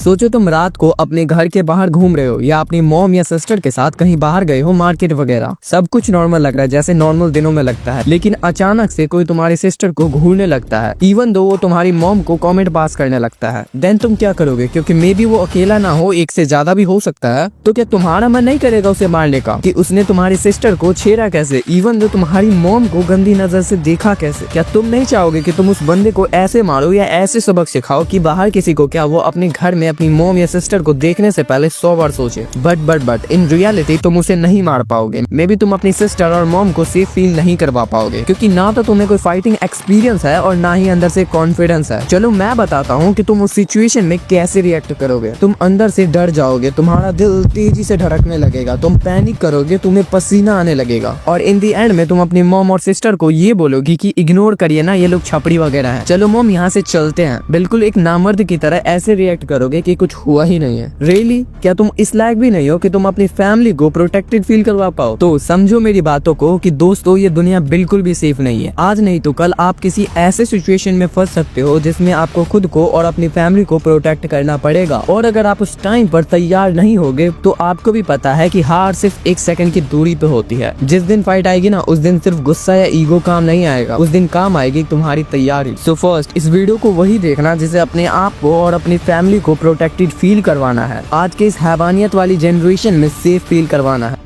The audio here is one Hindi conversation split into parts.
सोचो तुम रात को अपने घर के बाहर घूम रहे हो या अपनी मॉम या सिस्टर के साथ कहीं बाहर गए हो मार्केट वगैरह, सब कुछ नॉर्मल लग रहा है जैसे नॉर्मल दिनों में लगता है, लेकिन अचानक से कोई तुम्हारी सिस्टर को घूरने लगता है, इवन दो वो तुम्हारी मॉम को कमेंट पास करने लगता है। देन तुम क्या करोगे? क्योंकि मे बी वो अकेला ना हो, एक से ज्यादा भी हो सकता है। तो क्या तुम्हारा मन नहीं करेगा उसे मारने का कि उसने तुम्हारी सिस्टर को छेड़ा कैसे, इवन दो तुम्हारी मॉम को गंदी नजर से देखा कैसे? क्या तुम नहीं चाहोगे कि तुम उस बंदे को ऐसे मारो या ऐसे सबक सिखाओ कि बाहर किसी को क्या वो अपने घर में अपनी मॉम या सिस्टर को देखने से पहले 100 बार सोचे? बट इन रियलिटी तुम उसे नहीं मार पाओगे। मे बी तुम अपनी सिस्टर और मॉम को सेफ फील नहीं करवा पाओगे, क्योंकि ना तो तुम्हें कोई फाइटिंग एक्सपीरियंस है और ना ही अंदर से कॉन्फिडेंस है। चलो मैं बताता हूँ कि तुम उस सिचुएशन में कैसे रिएक्ट करोगे। तुम अंदर से डर जाओगे, तुम्हारा दिल तेजी से धड़कने लगेगा, तुम पैनिक करोगे, तुम्हें पसीना आने लगेगा और इन दी एंड में तुम अपनी मॉम और सिस्टर को ये बोलोगी कि इग्नोर करिए ना, ये लोग छपड़ी वगैरह है, चलो मॉम यहाँ से चलते हैं। बिल्कुल एक नामर्द की तरह ऐसे रिएक्ट करोगे कि कुछ हुआ ही नहीं है। रियली क्या तुम इस लायक भी नहीं हो कि तुम अपनी फैमिली को प्रोटेक्टेड फील करवा पाओ? तो समझो मेरी बातों को कि दोस्तों ये दुनिया बिल्कुल भी सेफ नहीं है। आज नहीं तो कल आप किसी ऐसे सिचुएशन में फंस सकते हो जिसमें आपको खुद को और अपनी फैमिली को प्रोटेक्ट करना पड़ेगा, और अगर आप उस टाइम पर तैयार नहीं होगे तो आपको भी पता है कि हार सिर्फ 1 सेकंड की दूरी पे होती है। जिस दिन फाइट आएगी ना, उस दिन सिर्फ गुस्सा या ईगो काम नहीं आएगा, उस दिन काम आएगी तुम्हारी तैयारी। सो फर्स्ट इस वीडियो को वही देखना जिसे अपने आप को और अपनी फैमिली को प्रोटेक्टेड फील करवाना है, आज के इस हैवानियत वाली जनरेशन में सेफ फील करवाना है।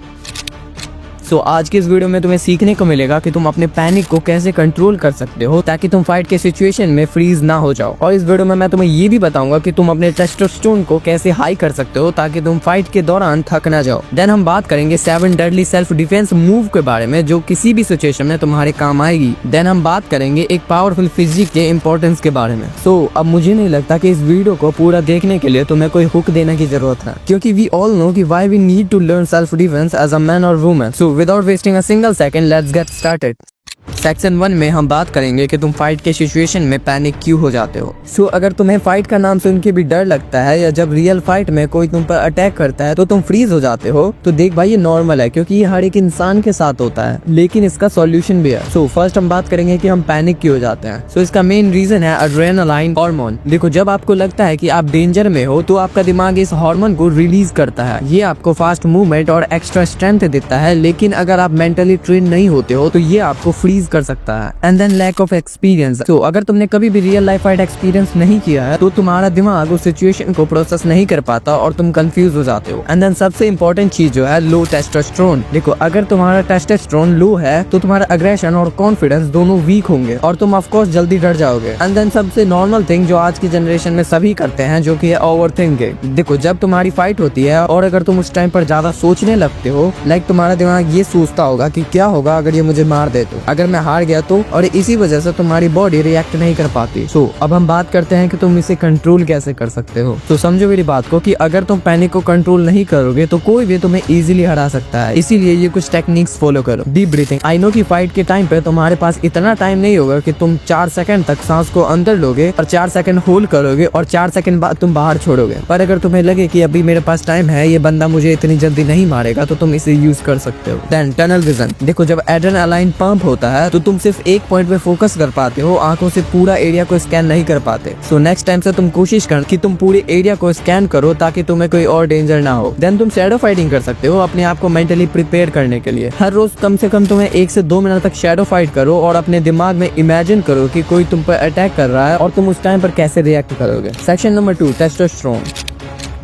तो आज के इस वीडियो में तुम्हें सीखने को मिलेगा कि तुम अपने पैनिक को कैसे कंट्रोल कर सकते हो ताकि तुम फाइट के सिचुएशन में फ्रीज ना हो जाओ। और इस वीडियो में मैं तुम्हें ये भी बताऊंगा कि तुम अपने टेस्टोस्टेरोन को कैसे हाई कर सकते हो ताकि तुम फाइट के दौरान थक ना जाओ। देन हम बात करेंगे 7 डेडली सेल्फ डिफेंस मूव के बारे में जो किसी भी सिचुएशन में तुम्हारे काम आएगी। देन हम बात करेंगे एक पावरफुल फिजिक के इम्पोर्टेंस के बारे में। सो अब मुझे नहीं लगता कि इस वीडियो को पूरा देखने के लिए तुम्हें कोई हुक देने की जरूरत है, क्योंकि वी ऑल नो कि why we need to learn self defense as a man और woman. So without wasting a single second, let's get started. Section 1 में हम बात करेंगे कि तुम फाइट के सिचुएशन में पैनिक क्यों हो जाते हो। सो अगर तुम्हें फाइट का नाम सुन के भी डर लगता है या जब रियल फाइट में कोई तुम पर अटैक करता है तो तुम फ्रीज हो जाते हो, तो देख भाई ये नॉर्मल है, क्योंकि ये हर एक इंसान के साथ होता है, लेकिन इसका सॉल्यूशन भी है। सो फर्स्ट हम बात करेंगे कि हम पैनिक क्यों हो जाते हैं। सो इसका मेन रीजन है एड्रेनालाइन हार्मोन। देखो जब आपको लगता है कि आप डेंजर में हो तो आपका दिमाग इस हार्मोन को रिलीज करता है। ये आपको फास्ट मूवमेंट और एक्स्ट्रा स्ट्रेंथ देता है, लेकिन अगर आप मेंटली ट्रेन नहीं होते हो तो ये आपको फ्रीज कर सकता है। And then lack of experience. तो अगर तुमने कभी भी रियल लाइफ फाइट एक्सपीरियंस नहीं किया है तो तुम्हारा दिमाग उस सिचुएशन को प्रोसेस नहीं कर पाता और तुम कंफ्यूज हो जाते हो। एंड देन सबसे इंपॉर्टेंट चीज जो है लो टेस्टोस्टेरोन। देखो अगर तुम्हारा टेस्टोस्टेरोन लो है तो तुम्हारा अग्रेशन और कॉन्फिडेंस दोनों वीक होंगे और तुम ऑफ कोर्स जल्दी डर जाओगे। एंड देन सबसे नॉर्मल थिंग जो आज की जनरेशन में सभी करते हैं जो कि है ओवर थिंकिंग। देखो जब तुम्हारी फाइट होती है और अगर तुम उस टाइम पर ज्यादा सोचने लगते हो, लाइक तुम्हारा दिमाग ये सोचता होगा कि क्या होगा अगर ये मुझे मार दे, तो अगर मैं हार गया तो, और इसी वजह से तुम्हारी बॉडी रिएक्ट नहीं कर पाती। सो अब हम बात करते हैं कि तुम इसे कंट्रोल कैसे कर सकते हो। तो समझो मेरी बात को कि अगर तुम पैनिक को कंट्रोल नहीं करोगे तो कोई भी तुम्हें इजीली हरा सकता है। इसीलिए ये कुछ टेक्निक्स फॉलो करो। Deep breathing. आई नो कि फाइट के टाइम पे तुम्हारे पास इतना टाइम नहीं होगा कि तुम 4 सेकंड तक सांस को अंदर लोगे और 4 सेकंड होल्ड करोगे और 4 सेकंड बाद तुम बाहर छोड़ोगे, पर अगर तुम्हें लगे कि अभी मेरे पास टाइम है, ये बंदा मुझे इतनी जल्दी नहीं मारेगा, तो तुम इसे यूज कर सकते हो। Then tunnel vision. देखो जब एड्रेनालाइन पंप होता है तो तुम सिर्फ एक पॉइंट पे फोकस कर पाते हो, आंखों से पूरा एरिया को स्कैन नहीं कर पाते। सो नेक्स्ट टाइम से तुम कोशिश कर कि तुम पूरे एरिया को स्कैन करो ताकि तुम्हें कोई और डेंजर ना हो। देन तुम शैडो फाइटिंग कर सकते हो अपने आप को मेंटली प्रिपेयर करने के लिए। हर रोज कम से कम तुम्हें 1 से 2 मिनट तक शैडो फाइट करो और अपने दिमाग में इमेजिन करो कि कोई तुम पर अटैक कर रहा है और तुम उस टाइम पर कैसे रिएक्ट करोगे। Section number 2 testosterone.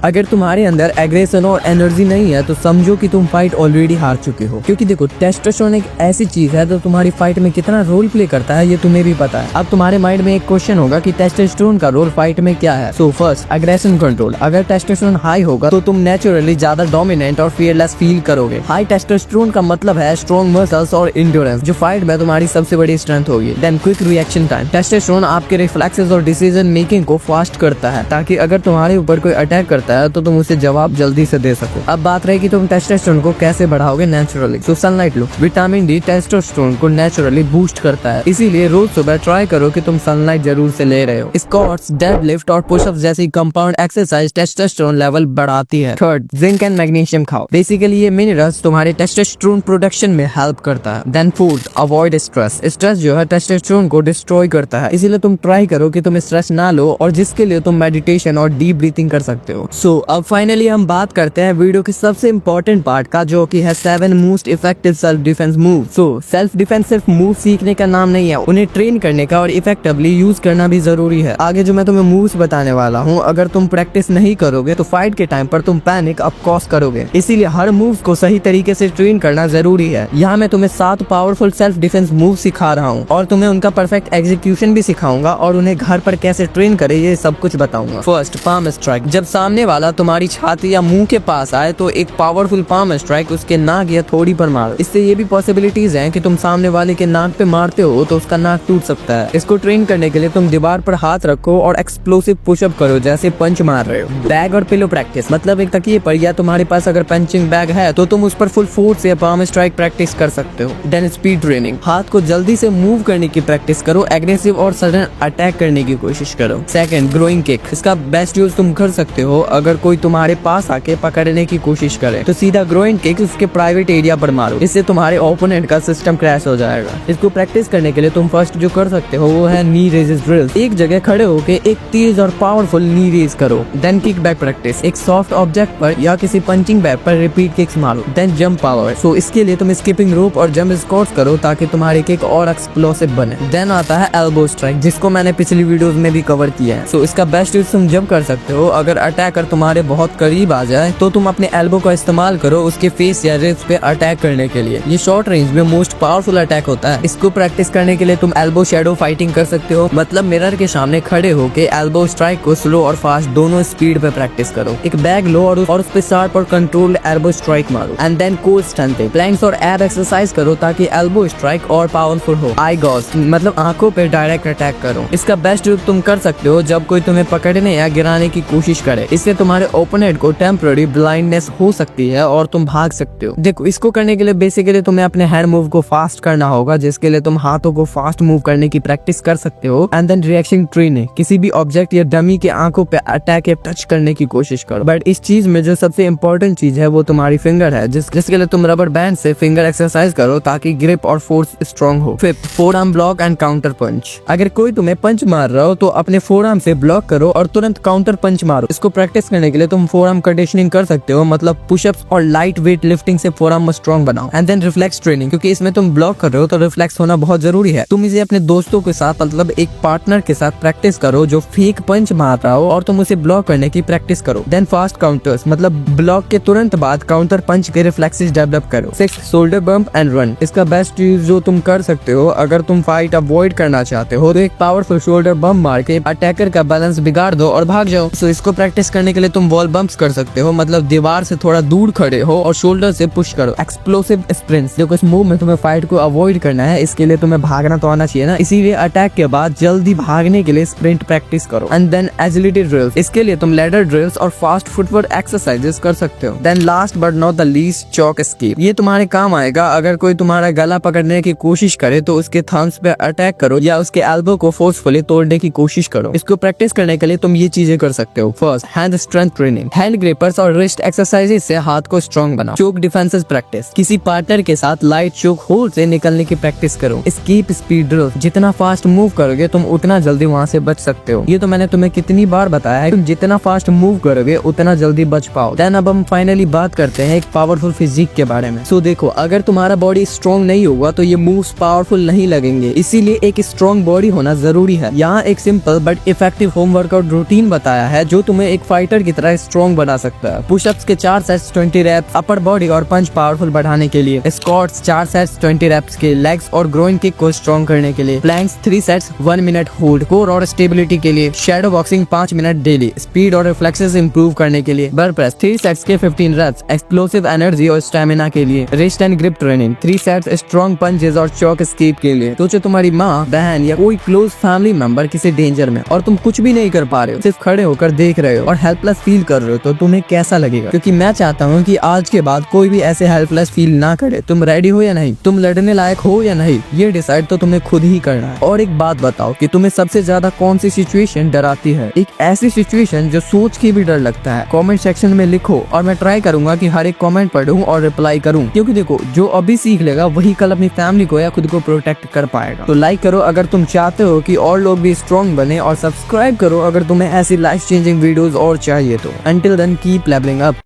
अगर तुम्हारे अंदर एग्रेशन और एनर्जी नहीं है तो समझो कि तुम फाइट ऑलरेडी हार चुके हो, क्योंकि देखो टेस्टोस्टेरोन एक ऐसी चीज है जो तुम्हारी फाइट में कितना रोल प्ले करता है ये तुम्हें भी पता है। अब तुम्हारे माइंड में एक क्वेश्चन होगा कि टेस्टोस्टेरोन का रोल फाइट में क्या है। So first aggression control. अगर टेस्टोस्टेरोन हाई होगा तो तुम नेचुरली ज्यादा डोमिनेंट और फियरलेस फील करोगे। हाई टेस्टोस्टेरोन का मतलब है स्ट्रॉन्ग मसल्स और इंड्योरेंस, जो फाइट में तुम्हारी सबसे बड़ी स्ट्रेंथ होगी। Then quick reaction time. Testosterone आपके रिफ्लेक्सेस और डिसीजन मेकिंग को फास्ट करता है, ताकि अगर तुम्हारे ऊपर कोई अटैक करता करता है तो तुम उसे जवाब जल्दी से दे सको। अब बात रही कि तुम टेस्टोस्टेरोन को कैसे बढ़ाओगे नेचुरली। तो सनलाइट लो। विटामिन डी टेस्टोस्टेरोन को नेचुरली बूस्ट करता है, इसीलिए रोज सुबह ट्राई करो कि तुम सनलाइट जरूर से ले रहे हो। स्क्वाट्स, डेडलिफ्ट और पुशअप्स जैसी कंपाउंड एक्सरसाइज टेस्टोस्टेरोन लेवल बढ़ाती है। थर्ड, जिंक एंड मैग्नीशियम खाओ। बेसिकली ये मिनरल्स तुम्हारे टेस्टोस्टेरोन प्रोडक्शन में हेल्प करता है। Then fourth, avoid stress. Stress जो है टेस्टोस्टेरोन को डिस्ट्रॉय करता है, इसीलिए तुम ट्राई करो कि तुम स्ट्रेस ना लो, और जिसके लिए तुम मेडिटेशन और डीप ब्रीथिंग कर सकते हो। सो अब फाइनली हम बात करते हैं वीडियो की सबसे इंपॉर्टेंट पार्ट का, जो कि है 7 most effective self defence move. So self defence सिर्फ मूव सीखने का नाम नहीं है, उन्हें ट्रेन करने का और इफेक्टिवली यूज करना भी जरूरी है। आगे जो मैं तुम्हें मूव्स बताने वाला हूँ, अगर तुम प्रैक्टिस नहीं करोगे तो फाइट के टाइम पर तुम पैनिक ऑफ कोर्स करोगे, इसीलिए हर मूव को सही तरीके से ट्रेन करना जरूरी है। यहाँ मैं तुम्हें 7 पावरफुल सेल्फ डिफेंस मूव सिखा रहा हूँ, और तुम्हें उनका परफेक्ट एग्जीक्यूशन भी सिखाऊंगा, और उन्हें घर पर कैसे ट्रेन करे ये सब कुछ बताऊंगा। First, palm strike. जब सामने वाला तुम्हारी छाती या मुंह के पास आए तो एक पावरफुल पाम स्ट्राइक उसके नाक या थोड़ी पर मारो। इससे ये भी पॉसिबिलिटीज हैं कि तुम सामने वाले के नाक पे मारते हो तो उसका नाक टूट सकता है। इसको ट्रेन करने के लिए तुम दीवार पर हाथ रखो और एक्सप्लोसिव पुशअप करो जैसे पंच मार रहे हो। बैग और पिलो प्रैक्टिस, मतलब एक तकिए पर या तुम्हारे पास अगर पंचिंग बैग है तो तुम उस पर फुल फोर्स या पाम स्ट्राइक प्रैक्टिस कर सकते हो। देन स्पीड ट्रेनिंग, हाथ को जल्दी से मूव करने की प्रैक्टिस करो, एग्रेसिव और सडन अटैक करने की कोशिश करो। Second, growing kick. इसका बेस्ट यूज तुम कर सकते हो अगर कोई तुम्हारे पास आके पकड़ने की कोशिश करे तो सीधा ग्रोइंग किक उसके प्राइवेट एरिया पर मारो, इससे तुम्हारे ओपोनेंट का सिस्टम क्रैश हो जाएगा। इसको प्रैक्टिस करने के लिए तुम फर्स्ट जो कर सकते हो वो है नी रेजेस ड्रिल। एक जगह खड़े होके एक तेज और पावरफुल नी रेज करो। देन किक बैक प्रैक्टिस, एक सॉफ्ट ऑब्जेक्ट पर या किसी पंचिंग बैग पर रिपीट किक्स मारो। देन जंप पावर, सो इसके लिए तुम स्किपिंग रोप और जंप स्क्वाट्स करो ताकि तुम्हारी किक और एक्सप्लोसिव बने। देन आता है एल्बो स्ट्राइक, जिसको मैंने पिछली वीडियोस में भी कवर किया है। सो इसका बेस्ट यूज तुम जब कर सकते हो, अगर अटैकर तुम्हारे बहुत करीब आ जाए तो तुम अपने एल्बो का इस्तेमाल करो उसके फेस या रिब्स पे अटैक करने के लिए। ये शॉर्ट रेंज में मोस्ट पावरफुल अटैक होता है। इसको प्रैक्टिस करने के लिए तुम एल्बो शैडो फाइटिंग कर सकते हो, मतलब मिरर के सामने खड़े होके एल्बो स्ट्राइक को स्लो और फास्ट दोनों स्पीड पे प्रैक्टिस करो। एक बैग लो और उस पे शार्प और कंट्रोल्ड एल्बो स्ट्राइक मारो। And then core stunt, planks और एब एक्सरसाइज करो ताकि एल्बो स्ट्राइक और पावरफुल हो। आई गॉस, मतलब आंखों पे डायरेक्ट अटैक करो। इसका बेस्ट यूज तुम कर सकते हो जब कोई तुम्हें पकड़ने या गिराने की कोशिश करे, इससे तुम्हारे ओपोनेंट को टेम्पररी ब्लाइंडनेस हो सकती है और तुम भाग सकते हो। देखो, इसको करने के लिए बेसिकली तुम्हें अपने हैंड मूव को फास्ट करना होगा, जिसके लिए तुम हाथों को फास्ट मूव करने की प्रैक्टिस कर सकते हो। एंड देन रिएक्शन ट्रेनिंग, किसी भी ऑब्जेक्ट या डमी के आंखों पे अटैक या टच करने की कोशिश करो। बट इस चीज में जो सबसे इम्पोर्टेंट चीज है वो तुम्हारी फिंगर है, जिसके लिए तुम रबर बैंड से फिंगर एक्सरसाइज करो ताकि ग्रिप और फोर्स स्ट्रॉन्ग हो। Fifth, forearm block and counter punch. अगर कोई तुम्हें पंच मार रहा हो तो अपने फोरआर्म से ब्लॉक करो और तुरंत काउंटर पंच मारो। इसको प्रैक्टिस करने के लिए तुम फोरआर्म कंडीशनिंग कर सकते हो, मतलब पुशअप्स और लाइट वेट लिफ्टिंग से फोरआर्म स्ट्रॉन्ग बनाओ। एंड देन रिफ्लेक्स ट्रेनिंग, क्योंकि इसमें तुम ब्लॉक कर रहे हो तो रिफ्लेक्स होना बहुत जरूरी है। तुम इसे अपने दोस्तों के साथ, मतलब एक पार्टनर के साथ प्रैक्टिस करो जो फेक पंच मार रहा हो और तुम उसे ब्लॉक करने की प्रैक्टिस करो। देन फास्ट काउंटर्स, मतलब ब्लॉक के तुरंत बाद काउंटर पंच के रिफ्लेक्सेस डेवलप करो। Sixth, shoulder bump and run. इसका बेस्ट यूज जो तुम कर सकते हो अगर तुम फाइट अवॉइड करना चाहते हो तो एक पावरफुल शोल्डर बम्प मार के अटैकर का बैलेंस बिगाड़ दो और भाग जाओ। सो इसको प्रैक्टिस करने के लिए तुम वॉल बम्प्स कर सकते हो, मतलब दीवार से थोड़ा दूर खड़े हो और शोल्डर से पुश करो। एक्सप्लोसिव स्प्रिंट्स, देखो इस मूव में तुम्हें फाइट को अवॉइड करना है, इसके लिए तुम्हें भागना तो आना चाहिए ना, इसीलिए अटैक के बाद जल्दी भागने के लिए स्प्रिंट प्रैक्टिस करो। एंड देन एजिलिटी ड्रिल्स, इसके लिए तुम लैडर ड्रिल्स और फास्ट फुटवर्क एक्सरसाइजेस कर सकते हो। Then last but not the least, choke escape. ये तुम्हारे काम आएगा अगर कोई तुम्हारा गला पकड़ने की कोशिश करे तो उसके थम्स पे अटैक करो या उसके एल्बो को फोर्सफुली तोड़ने की कोशिश करो। इसको प्रैक्टिस करने के लिए तुम ये चीजें कर सकते हो। First, hand strength training, hand grippers और रिस्ट एक्सरसाइजेस से हाथ को स्ट्रॉन्ग बनाओ। चोक डिफेंसेस प्रैक्टिस, किसी पार्टनर के साथ लाइट चोक होल्ड से निकलने की प्रैक्टिस करो। एस्केप स्पीड ड्रिल, जितना फास्ट मूव करोगे तुम उतना जल्दी वहाँ से बच सकते हो। ये तो मैंने तुम्हें कितनी बार बताया है, तुम जितना फास्ट मूव करोगे उतना जल्दी बच पाओ। देन अब हम फाइनली बात करते हैं एक पावरफुल फिजिक के बारे में। सो देखो, अगर तुम्हारा बॉडी स्ट्रॉन्ग नहीं होगा तो ये मूव्स पावरफुल नहीं लगेंगे, इसीलिए एक स्ट्रॉन्ग बॉडी होना जरूरी है। यहाँ एक simple but effective home workout routine बताया है जो तुम्हें एक फाइटर की तरह स्ट्रॉन्ग बना सकता है। पुशअप्स के 4 सेट्स 20 रेप्स अपर बॉडी और पंच पावरफुल बढ़ाने के लिए। स्क्वाट्स 4 सेट्स 20 रेप्स के लेग्स और ग्रोइंग किक को स्ट्रॉन्ग करने के लिए। Planks 3 sets 1 minute hold core और स्टेबिलिटी के लिए। Shadow boxing 5 minute daily speed और रिफ्लेक्सेस इंप्रूव करने के लिए। बर्प प्रेस 3 सेट्स के 15 रेप्स एक्सप्लोसिव एनर्जी और स्टेमिना के लिए। Wrist and grip training 3 sets strong punches और चॉक एस्केप के लिए। तो तुम्हारी माँ, बहन या कोई क्लोज फैमिली मेंबर किसी डेंजर में और तुम कुछ भी नहीं कर पा रहे हो, सिर्फ खड़े होकर देख रहे हो और हेल्प हेल्पलेस फील कर रहे हो तो तुम्हें कैसा लगेगा, क्योंकि मैं चाहता हूँ कि आज के बाद कोई भी ऐसे हेल्पलेस फील ना करे। तुम रेडी हो या नहीं, तुम लड़ने लायक हो या नहीं, ये डिसाइड तो तुम्हें खुद ही करना है। और एक बात बताओ कि तुम्हें सबसे ज्यादा कौन सी सिचुएशन डराती है, एक ऐसी सिचुएशन जो सोच के भी डर लगता है। कमेंट सेक्शन में लिखो और मैं ट्राई करूंगा कि हर एक कमेंट पढ़ूं और रिप्लाई करूं, क्योंकि देखो जो अभी सीख लेगा वही कल अपनी फैमिली को या खुद को प्रोटेक्ट कर पाएगा। तो लाइक करो अगर तुम चाहते हो कि और लोग भी स्ट्रॉन्ग बने, और सब्सक्राइब करो अगर तुम्हें ऐसी लाइफ चेंजिंग वीडियोस और चाहिए तो। Until then keep levelling up.